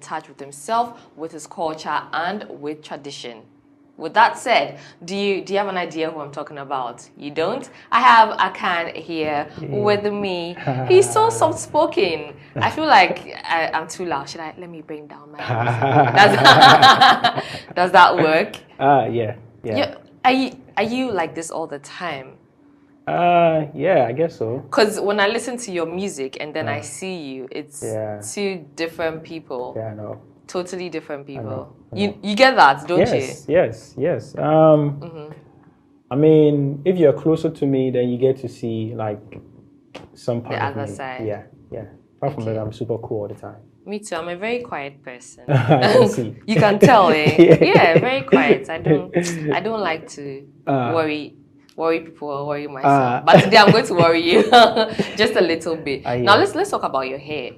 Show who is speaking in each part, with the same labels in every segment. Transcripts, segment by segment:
Speaker 1: touch with himself, with his culture, and with tradition. With that said, do you have an idea who I'm talking about? You don't? I have Akan here with me. He's so soft-spoken. I feel like I'm too loud. Let me bring down my voice. Does that work?
Speaker 2: Yeah.
Speaker 1: Are you like this all the time?
Speaker 2: Yeah, I guess so.
Speaker 1: Because when I listen to your music and then I see you, it's two different people.
Speaker 2: Yeah, I know.
Speaker 1: Totally different people. I know. You get that, don't you?
Speaker 2: Yes. I mean, if you're closer to me, then you get to see like some part of
Speaker 1: the other
Speaker 2: me.
Speaker 1: side.
Speaker 2: Yeah. Apart from that, I'm super cool all the time.
Speaker 1: Me too. I'm a very quiet person.
Speaker 2: I can see.
Speaker 1: You can tell, eh? Yeah, very quiet. I don't like to worry people or worry myself. But today I'm going to worry you just a little bit. Now let's talk about your hair.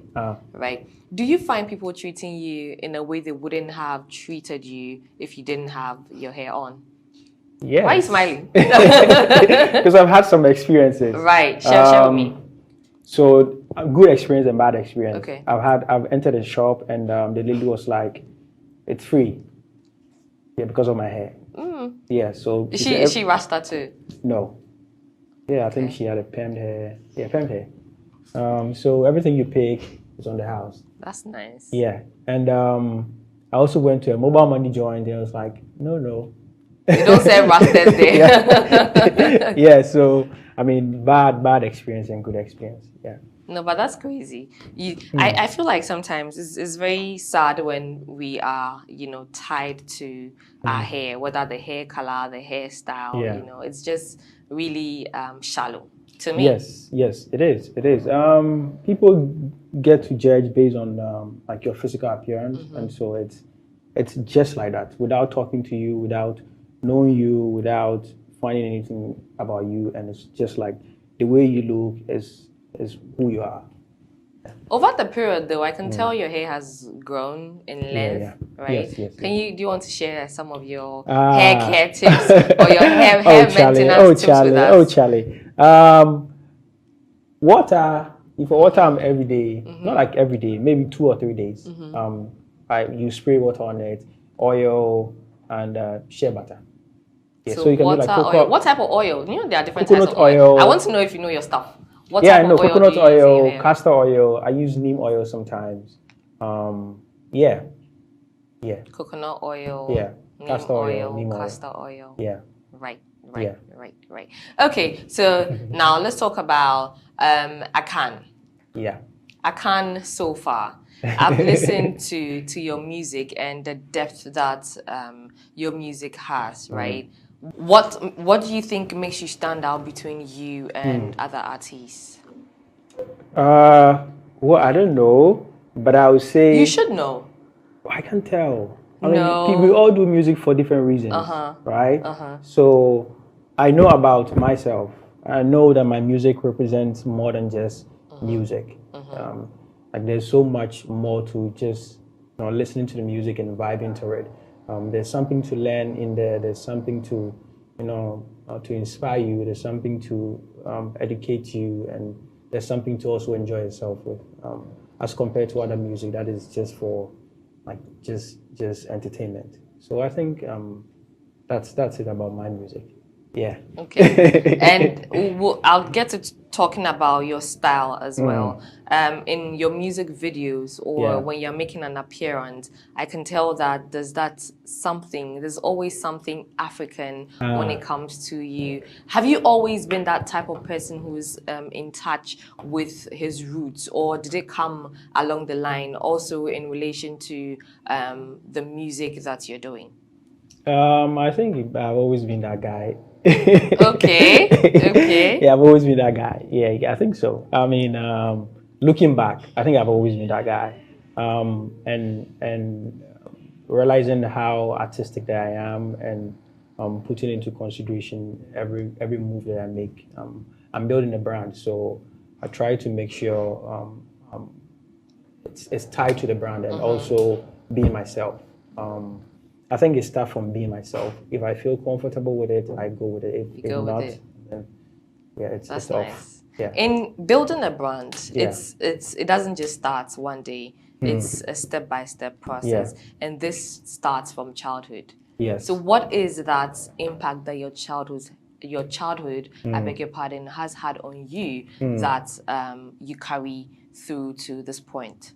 Speaker 1: Right? Do you find people treating you in a way they wouldn't have treated you if you didn't have your hair on?
Speaker 2: Yes.
Speaker 1: Why are you smiling?
Speaker 2: Because I've had some experiences.
Speaker 1: Right. Share with me.
Speaker 2: So good experience and bad experience.
Speaker 1: Okay.
Speaker 2: I've entered a shop and the lady was like, "It's free." Yeah, because of my hair. Yeah. So
Speaker 1: is she Rasta too?
Speaker 2: No. Yeah, I think she had a permed hair. Yeah, permed hair. So everything you pick is on the house.
Speaker 1: That's nice.
Speaker 2: Yeah, and I also went to a mobile money joint. And I was like, no.
Speaker 1: You don't say Rastas there.
Speaker 2: Yeah. So I mean, bad experience and good experience. Yeah.
Speaker 1: No, but that's crazy. I feel like sometimes it's very sad when we are, tied to our hair, whether the hair color, the hairstyle, it's just really shallow to me.
Speaker 2: Yes, it is. People get to judge based on like your physical appearance, and so it's just like that, without talking to you, without knowing you, without finding anything about you, and it's just like the way you look is who you are.
Speaker 1: Over the period, though, I can tell your hair has grown in length, right?
Speaker 2: Yes.
Speaker 1: Do you want to share some of your hair care tips or your hair maintenance tips with us?
Speaker 2: Oh, Charlie. Water I'm every day, not like every day, maybe 2 or 3 days. You spray water on it, oil, and shea butter. Yeah, so you can
Speaker 1: water,
Speaker 2: do like
Speaker 1: oil. What type of oil? There are different types of
Speaker 2: oil.
Speaker 1: I want to know if you know your stuff. What
Speaker 2: I
Speaker 1: type
Speaker 2: know
Speaker 1: of oil
Speaker 2: coconut oil,
Speaker 1: use
Speaker 2: castor oil. I use neem oil sometimes. Yeah.
Speaker 1: Coconut oil.
Speaker 2: Yeah.
Speaker 1: Neem
Speaker 2: Castor oil, neem
Speaker 1: castor oil.
Speaker 2: Yeah.
Speaker 1: Right. Okay, so now let's talk about Akan.
Speaker 2: Yeah.
Speaker 1: Akan so far. I've listened to your music and the depth that your music has, right? What do you think makes you stand out between you and other artists?
Speaker 2: Well, I don't know, but I would say
Speaker 1: you should know.
Speaker 2: I can tell. I mean, we all do music for different reasons, right? So I know about myself. I know that my music represents more than just music. Like there's so much more to just listening to the music and vibing to it. There's something to learn in there. There's something to to inspire you. There's something to educate you, and there's something to also enjoy yourself with. As compared to other music that is just for like just entertainment. So I think that's it about my music. Yeah.
Speaker 1: Okay. And I'll get to talking about your style as well. In your music videos or when you're making an appearance, I can tell that there's always something African when it comes to you. Have you always been that type of person who's in touch with his roots, or did it come along the line also in relation to the music that you're doing?
Speaker 2: I think I've always been that guy.
Speaker 1: Okay.
Speaker 2: Yeah, I've always been that guy. Yeah, I think so. I mean, looking back, I think I've always been that guy. And realizing how artistic that I am, and putting into consideration every move that I make. I'm building a brand, so I try to make sure it's tied to the brand and also being myself. I think it starts from being myself. If I feel comfortable with it, I go with it. If not, then it's
Speaker 1: nice.
Speaker 2: off.
Speaker 1: In building a brand, it doesn't just start one day. It's a step-by-step process, and this starts from childhood.
Speaker 2: Yes.
Speaker 1: So what is that impact that your childhood, I beg your pardon, has had on you that you carry through to this point?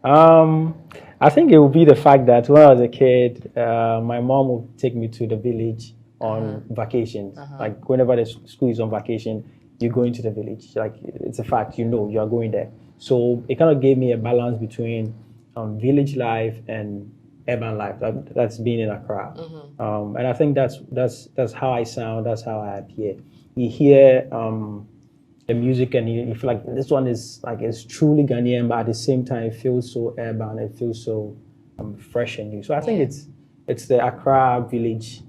Speaker 2: I think it would be the fact that when I was a kid, my mom would take me to the village on vacations. Like whenever the school is on vacation, you go into the village. Like it's a fact, you are going there. So it kind of gave me a balance between village life and urban life. That's being in Accra. And I think that's how I sound. That's how I appear. You hear the music and you feel like this one is like it's truly Ghanaian, but at the same time it feels so urban. It feels so fresh and new. So I think it's the Accra village.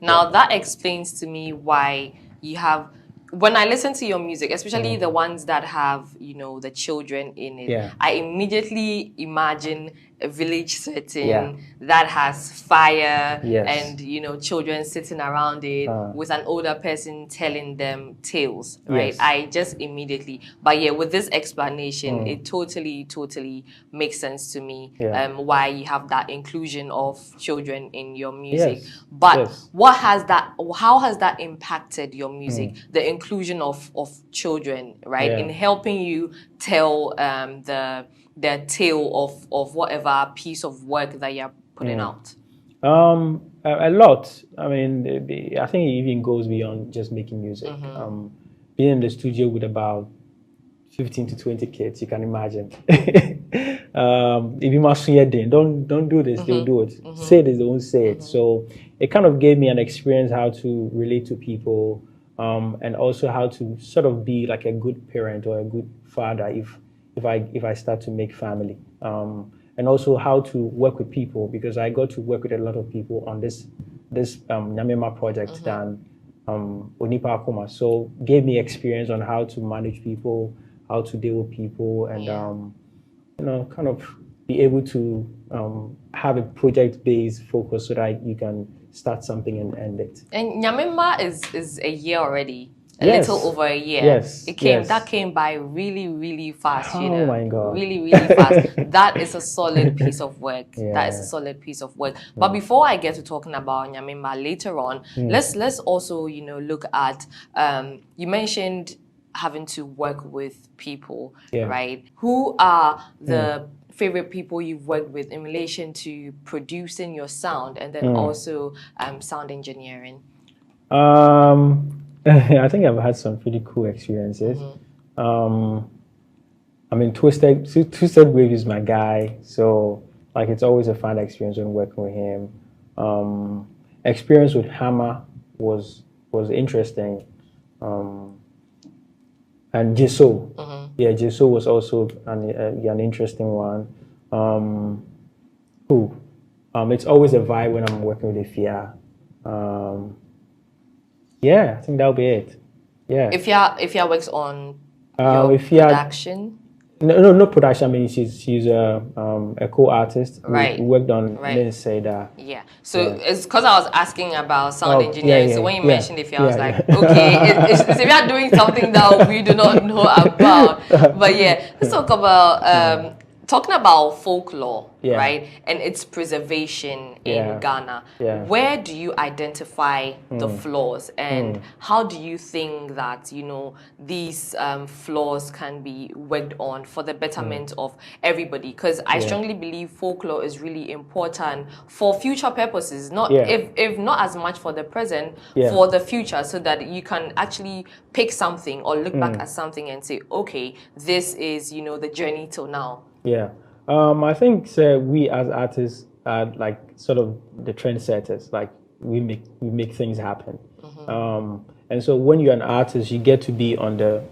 Speaker 1: Now that explains to me why you have. When I listen to your music, especially the ones that have, the children in it, I immediately imagine a village setting that has fire and, children sitting around it with an older person telling them tales, right? I just immediately, but with this explanation, it totally makes sense to me why you have that inclusion of children in your music. But how has that impacted your music? The inclusion of children, right, in helping you tell the tale of whatever piece of work that you're putting out?
Speaker 2: A lot. I mean, I think it even goes beyond just making music. Being in the studio with about 15 to 20 kids, you can imagine. If you must hear them, don't do this, they'll do it. Say this, they won't say it. So it kind of gave me an experience how to relate to people, and also how to sort of be like a good parent or a good father if I start to make family. And also how to work with people, because I got to work with a lot of people on this Nyamema project than Onipa Akuma. So gave me experience on how to manage people, how to deal with people, and kind of be able to have a project-based focus so that you can start something and end it.
Speaker 1: And Nyamema is a year already. A little over a year. That came by really fast,
Speaker 2: Oh my God.
Speaker 1: Really fast. That is a solid piece of work. That is a solid piece of work. But before I get to talking about Nyamema later on, let's also, look at you mentioned having to work with people, right? Who are the favorite people you've worked with in relation to producing your sound and then also sound engineering?
Speaker 2: I think I've had some pretty cool experiences. I mean, Twisted Wave is my guy, so like it's always a fun experience when working with him. Experience with Hammer was interesting, and Jiso, Jiso was also an interesting one. It's always a vibe when I'm working with Ifya. I think that'll be it.
Speaker 1: Ifya works on your production.
Speaker 2: No production. I mean, she's a co-artist.
Speaker 1: Right.
Speaker 2: We worked on Mensei.
Speaker 1: So it's because I was asking about sound engineering. So when you mentioned Ifya, I was like, okay, is Ifya doing something that we do not know about? But let's talk about talking about folklore, right, and its preservation in Ghana. Where do you identify the flaws, and how do you think that these flaws can be worked on for the betterment of everybody? Because I strongly believe folklore is really important for future purposes, not if not as much for the present, for the future, so that you can actually pick something or look back at something and say, okay, this is the journey till now.
Speaker 2: I think we as artists are like sort of the trendsetters. Like we make things happen. And so when you're an artist, you get to be on the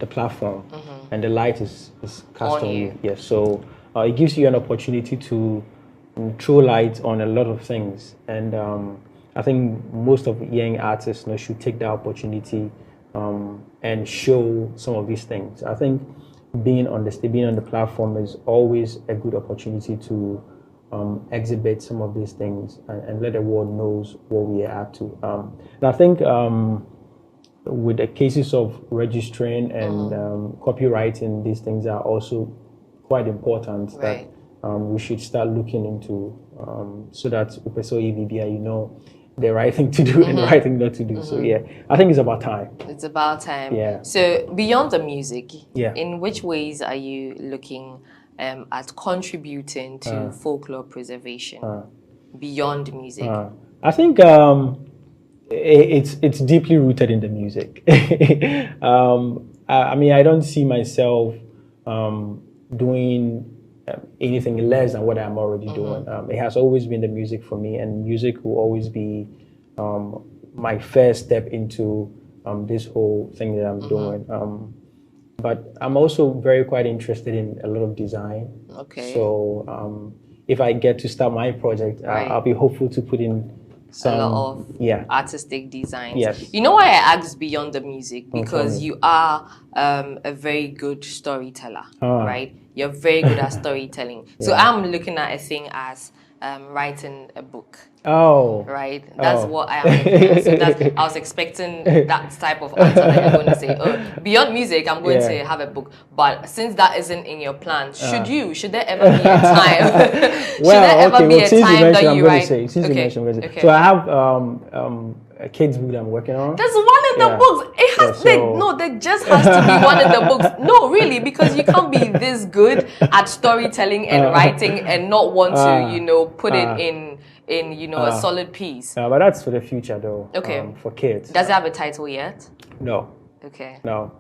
Speaker 2: platform, and the light is cast on you. So it gives you an opportunity to throw light on a lot of things. And I think most of young artists should take that opportunity and show some of these things. I think being on the platform is always a good opportunity to exhibit some of these things and let the world knows what we are up to. And I think with the cases of registering and copywriting, these things are also quite important that we should start looking into so that you know the right thing to do and the right thing not to do. So yeah, I think it's about time.
Speaker 1: It's about time.
Speaker 2: Yeah.
Speaker 1: So beyond the music, in which ways are you looking at contributing to folklore preservation beyond music?
Speaker 2: I think it's deeply rooted in the music. I mean, I don't see myself doing anything less than what I'm already doing. It has always been the music for me, and music will always be my first step into this whole thing that I'm doing. But I'm also quite interested in a lot of design.
Speaker 1: Okay.
Speaker 2: So if I get to start my project, I'll be hopeful to put in a
Speaker 1: lot of artistic designs.
Speaker 2: Yes.
Speaker 1: You know why I asked beyond the music? Because you are a very good storyteller, right? You're very good at storytelling. So I'm looking at a thing as writing a book.
Speaker 2: Oh.
Speaker 1: Right? That's what I am looking at. So I was expecting that type of answer that you're going to say, oh, beyond music, I'm going to have a book. But since that isn't in your plan, should there ever be a time? Should there ever be a time that you write?
Speaker 2: So I have a kid's book that I'm working on.
Speaker 1: There's one in the books. It has there just has to be one in the books. No, really, because you can't be this good at storytelling and writing and not want to, you know, put it in a solid piece.
Speaker 2: But that's for the future, though.
Speaker 1: Okay.
Speaker 2: For kids.
Speaker 1: Does it have a title yet?
Speaker 2: No.
Speaker 1: Okay.
Speaker 2: No.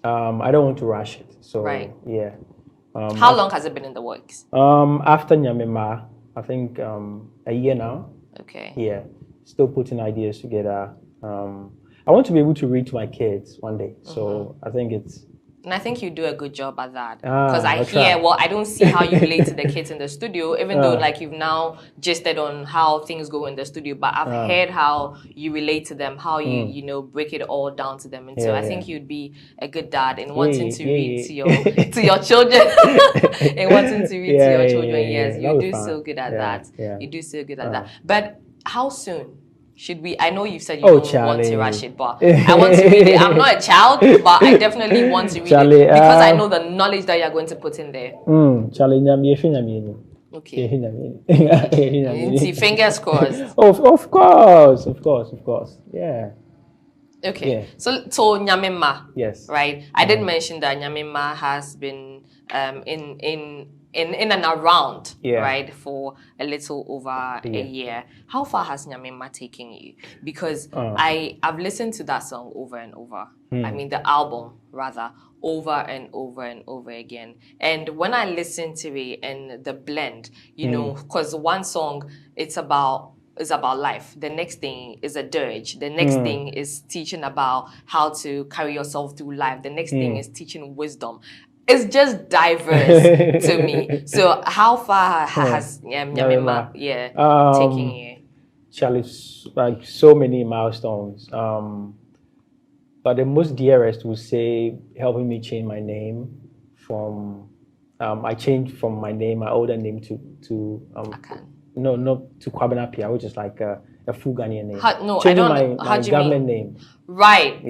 Speaker 2: I don't want to rush it. So yeah.
Speaker 1: How long has it been in the works?
Speaker 2: After Nyamima, I think a year now.
Speaker 1: Okay.
Speaker 2: Yeah. Still putting ideas together. I want to be able to read to my kids one day. So I think it's.
Speaker 1: And I think you do a good job at that. Because I don't see how you relate to the kids in the studio, even though like you've now gisted on how things go in the studio, but I've heard how you relate to them, how you break it all down to them. And so I think you'd be a good dad in wanting to read to your children. In wanting to read to your children. Yes, you do so good at that. You do so good at that. But how soon should we? I know you've said you don't want to rush it, but I want to read it. I'm not a child, but I definitely want to read it because I know the knowledge that you're going to put in there. Okay. Fingers crossed.
Speaker 2: Of course. Yeah.
Speaker 1: Okay. Yeah. So Nyamima.
Speaker 2: Yes.
Speaker 1: Right. I did mention that Nyamima has been in and around, right, for a little over a year. How far has Nyamima taken you? Because I've listened to that song over and over. I mean, the album, rather, over and over and over again. And when I listen to it and the blend, you know, because one song, it's about life. The next thing is a dirge. The next thing is teaching about how to carry yourself through life. The next thing is teaching wisdom. It's just diverse to me. So how far has Nyamima taking you?
Speaker 2: Charlie, like so many milestones. But the most dearest would say helping me change my name from I changed from my older name to
Speaker 1: Akan.
Speaker 2: No, to Kwabenapia, which is like a full Ghanaian name.
Speaker 1: Changing my
Speaker 2: government name.
Speaker 1: Right.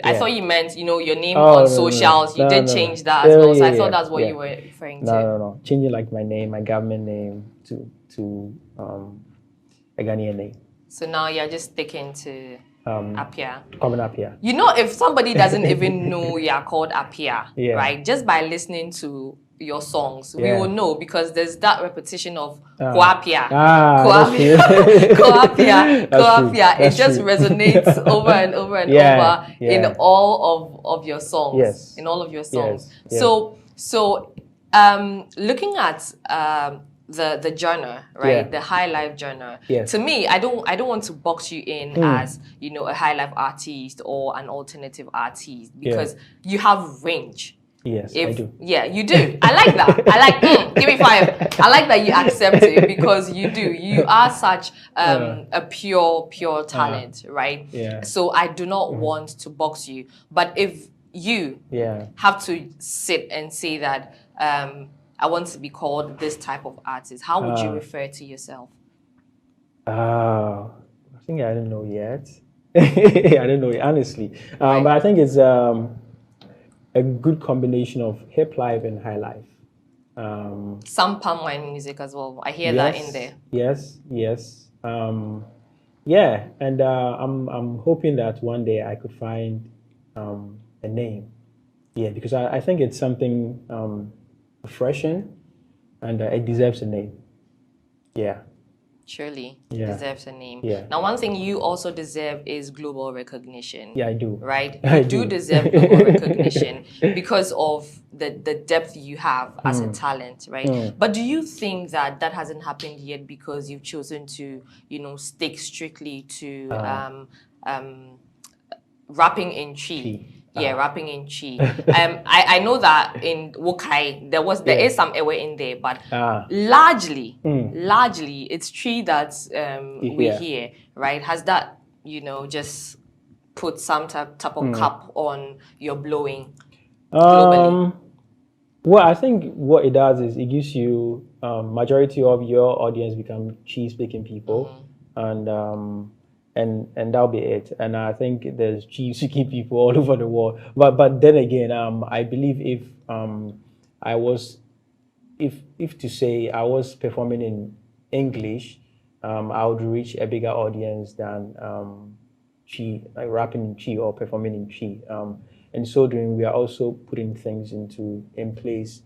Speaker 1: I thought you meant, your name on socials. You did change that as well. So I thought that's what you were referring to.
Speaker 2: No. Changing like my name, my government name to a Ghanaian name.
Speaker 1: So now you're just sticking to Apia.
Speaker 2: Apia.
Speaker 1: If somebody doesn't even know you're called Apia, right? Just by listening to your songs, we will know because there's that repetition of Koapia. Koapia. It just resonates over and over and over in all of your songs.
Speaker 2: Yes.
Speaker 1: In all of your songs.
Speaker 2: Yes.
Speaker 1: So looking at the genre, right? The high life genre.
Speaker 2: Yes.
Speaker 1: To me, I don't want to box you in as, a high life artist or an alternative artist because you have range.
Speaker 2: Yes, I do.
Speaker 1: Yeah, you do. I like that. Give me 5. I like that you accept it because you do. You are such a pure talent, right?
Speaker 2: Yeah.
Speaker 1: So I do not want to box you. But if you have to sit and say that I want to be called this type of artist, how would you refer to yourself?
Speaker 2: I think I don't know yet. I don't know, honestly. But I think it's a good combination of hip life and high life.
Speaker 1: Some palm wine music as well. I hear that in there.
Speaker 2: Yes. Yeah, and I'm hoping that one day I could find a name. Yeah, because I think it's something refreshing, and it deserves a name. Yeah.
Speaker 1: Surely
Speaker 2: Yeah.
Speaker 1: deserves a name.
Speaker 2: Yeah.
Speaker 1: Now, one thing you also deserve is global recognition.
Speaker 2: Yeah, I do.
Speaker 1: Right? You do deserve global recognition because of the depth you have as a talent, right? But do you think that that hasn't happened yet because you've chosen to, stick strictly to rapping in Chi? Yeah, rapping in Chi. I know that in Wokai there is some Ewe in there, but largely it's Chi that we hear, right? Has that just put some type of cap on your blowing globally?
Speaker 2: Well, I think what it does is it gives you majority of your audience become Chi speaking people, and that'll be it. And I think there's Chi speaking people all over the world. But then again, I believe if I was if to say I was performing in English, I would reach a bigger audience than Chi, like rapping in Chi or performing in Chi. And so doing, we are also putting things in place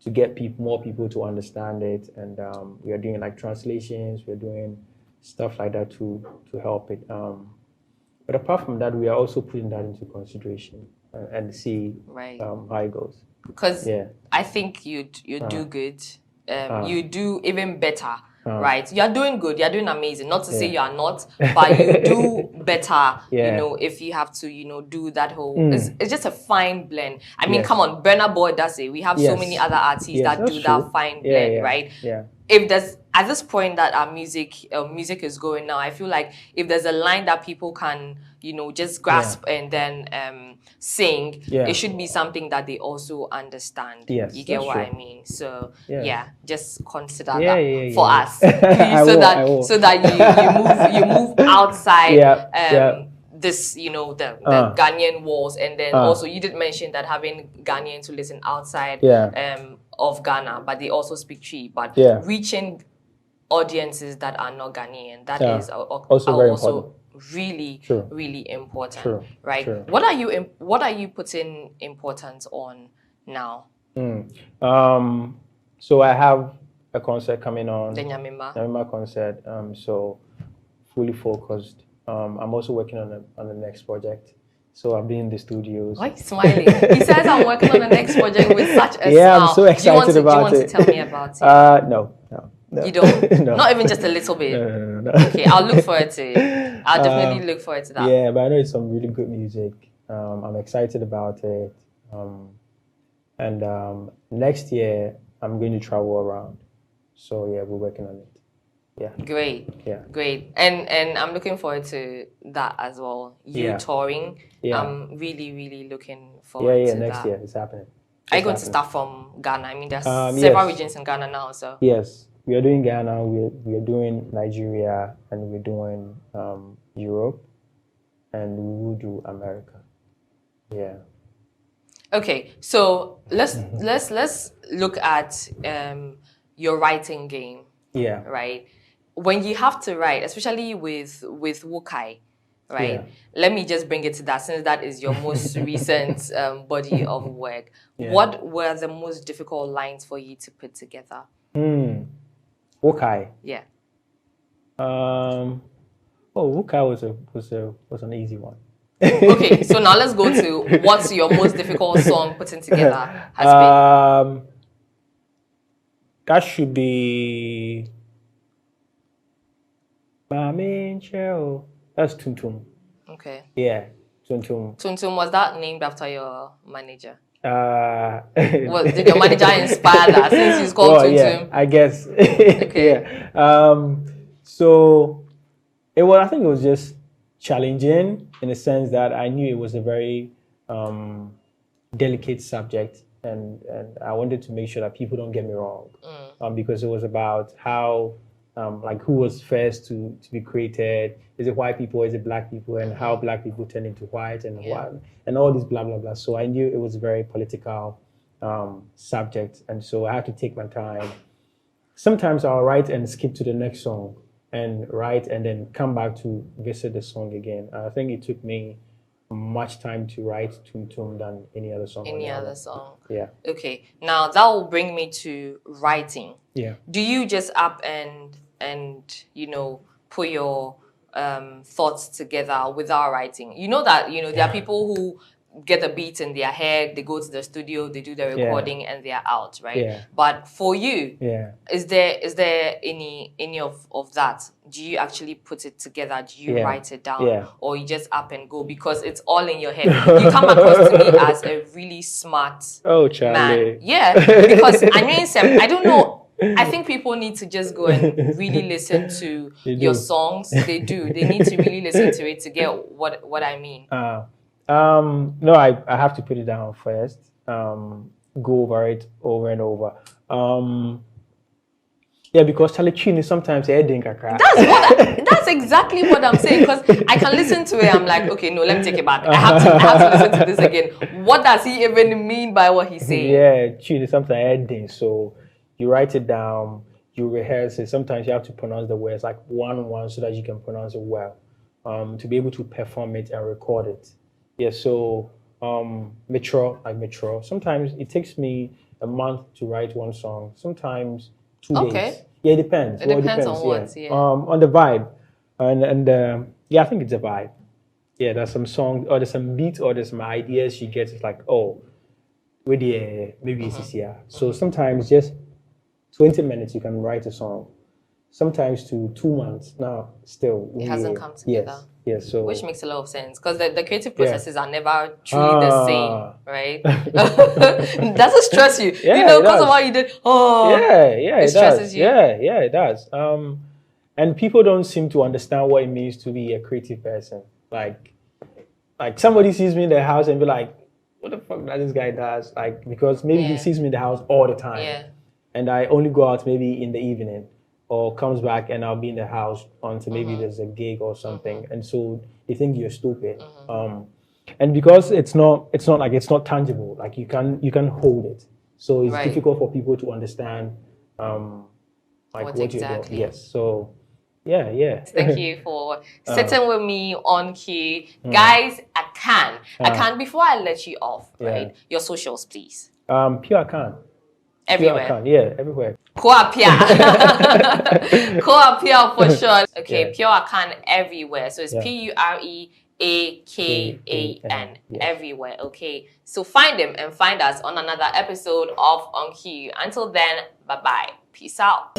Speaker 2: to get more people to understand it. And we are doing like translations, we're doing stuff like that to help it. But apart from that, we are also putting that into consideration and see how it goes.
Speaker 1: Because I think you do good. You do even better, right? You're doing good. You're doing amazing. Not to say you are not, but you do better. If you have to, do that whole. It's just a fine blend. I mean, come on, Burna Boy does it. We have so many other artists that do that fine blend, right?
Speaker 2: Yeah.
Speaker 1: If there's at this point that our music is going now, I feel like if there's a line that people can just grasp and then sing, it should be something that they also understand.
Speaker 2: Yes,
Speaker 1: you get what
Speaker 2: true.
Speaker 1: I mean? So just consider
Speaker 2: Yeah,
Speaker 1: that for us,
Speaker 2: please,
Speaker 1: so that you move outside. This, the Ghanaian walls, and then also you did mention that having Ghanaians to listen outside of Ghana, but they also speak Chi. But reaching audiences that are not Ghanaian, that is also really, really important, right?
Speaker 2: True.
Speaker 1: What are you putting importance on now?
Speaker 2: So I have a concert coming on.
Speaker 1: The Nyamima
Speaker 2: concert. So fully focused. I'm also working on the next project. So I've been in the studios.
Speaker 1: Why are you smiling? He says I'm working on the next project with such a smile.
Speaker 2: I'm so excited about it.
Speaker 1: Do you want to tell me about it?
Speaker 2: No.
Speaker 1: You don't? No. Not even just a little bit?
Speaker 2: No.
Speaker 1: Okay, I'll look forward to it. I'll definitely look forward to that.
Speaker 2: Yeah, but I know it's some really good music. I'm excited about it. And next year, I'm going to travel around. So yeah, we're working on it. Yeah.
Speaker 1: Great.
Speaker 2: Yeah.
Speaker 1: Great. And I'm looking forward to that as well. You touring.
Speaker 2: Yeah.
Speaker 1: I'm really, really looking forward to that.
Speaker 2: Yeah, next year it's happening.
Speaker 1: Are you going to start from Ghana? I mean, there's several regions in Ghana now, so.
Speaker 2: Yes. We are doing Ghana, we are doing Nigeria, and we're doing Europe, and we will do America. Yeah.
Speaker 1: Okay, so let's look at your writing game.
Speaker 2: Yeah.
Speaker 1: Right. When you have to write, especially with Wokai, right? Let me just bring it to that, since that is your most recent body of work. What were the most difficult lines for you to put together?
Speaker 2: Wokai.
Speaker 1: Yeah.
Speaker 2: Wokai was an easy one.
Speaker 1: Okay, so now let's go to what's your most difficult song putting together has been.
Speaker 2: That should be that's Tum Tum.
Speaker 1: Okay.
Speaker 2: Yeah, Tum Tum.
Speaker 1: Tum Tum, was that named after your manager?
Speaker 2: Did
Speaker 1: your manager inspire that, since he's called Tum Tum?
Speaker 2: I guess.
Speaker 1: Okay.
Speaker 2: So I think it was just challenging in the sense that I knew it was a very delicate subject, and I wanted to make sure that people don't get me wrong, because it was about how like who was first to be created? Is it white people? Is it black people? And how black people turned into white and what, and all this blah blah blah. So I knew it was a very political subject, and so I had to take my time. Sometimes I'll write and skip to the next song, and write and then come back to visit the song again. I think it took me much time to write Tum Tum than any other song.
Speaker 1: Any other song?
Speaker 2: Yeah.
Speaker 1: Okay. Now that will bring me to writing.
Speaker 2: Yeah.
Speaker 1: Do you just up and you know put your thoughts together without writing? You know that there are people who get a beat in their head, they go to the studio, they do the recording, and they're out, right?
Speaker 2: Yeah.
Speaker 1: But for you,
Speaker 2: yeah,
Speaker 1: is there any of that? Do you actually put it together? Do you write it down, or you just up and go because it's all in your head? You come across to me as a really smart man. Yeah, because I don't know. I think people need to just go and really listen to your songs. They do. They need to really listen to it to get what I mean.
Speaker 2: No, I have to put it down first. Go over it over and over. Yeah, because Chalechini sometimes
Speaker 1: that's exactly what I'm saying. Because I can listen to it, I'm like, okay, no, let me take it back. I have to listen to this again. What does he even mean by what he's saying?
Speaker 2: Yeah, Chini sometimes ending. So you write it down, you rehearse it. Sometimes you have to pronounce the words like one so that you can pronounce it well. To be able to perform it and record it. Yeah, so mature. Sometimes it takes me a month to write one song. Sometimes 2 days. Yeah, it depends.
Speaker 1: It depends on what. Yeah.
Speaker 2: On the vibe, and yeah, I think it's a vibe. Yeah, there's some songs or there's some beats or there's some ideas you get. It's like, oh, maybe it's here. So sometimes just 20 minutes you can write a song. Sometimes to 2 months. Now still
Speaker 1: it hasn't come together.
Speaker 2: Yes, so
Speaker 1: which makes a lot of sense because the creative processes are never truly the same, right? Does it stress you? Because of what you did. Oh, it stresses you.
Speaker 2: Yeah, it does. And people don't seem to understand what it means to be a creative person. Like somebody sees me in the house and be like, "What the fuck does this guy does?" Like because maybe he sees me in the house all the time, and I only go out maybe in the evening. Or comes back and I'll be in the house until maybe there's a gig or something, and so they think you're stupid. And because it's not tangible. Like you can hold it, so it's difficult for people to understand what you're doing. Yes, so yeah.
Speaker 1: Thank you for sitting with me on cue, guys. Akan. Before I let you off, right? Your socials, please.
Speaker 2: Pure Akan.
Speaker 1: Everywhere.
Speaker 2: Pure Akan, yeah, everywhere.
Speaker 1: Koapia for sure. Okay, Pure Akan everywhere. So it's PUREAKAN everywhere. Okay, so find him and find us on another episode of On Cue. Until then, bye bye. Peace out.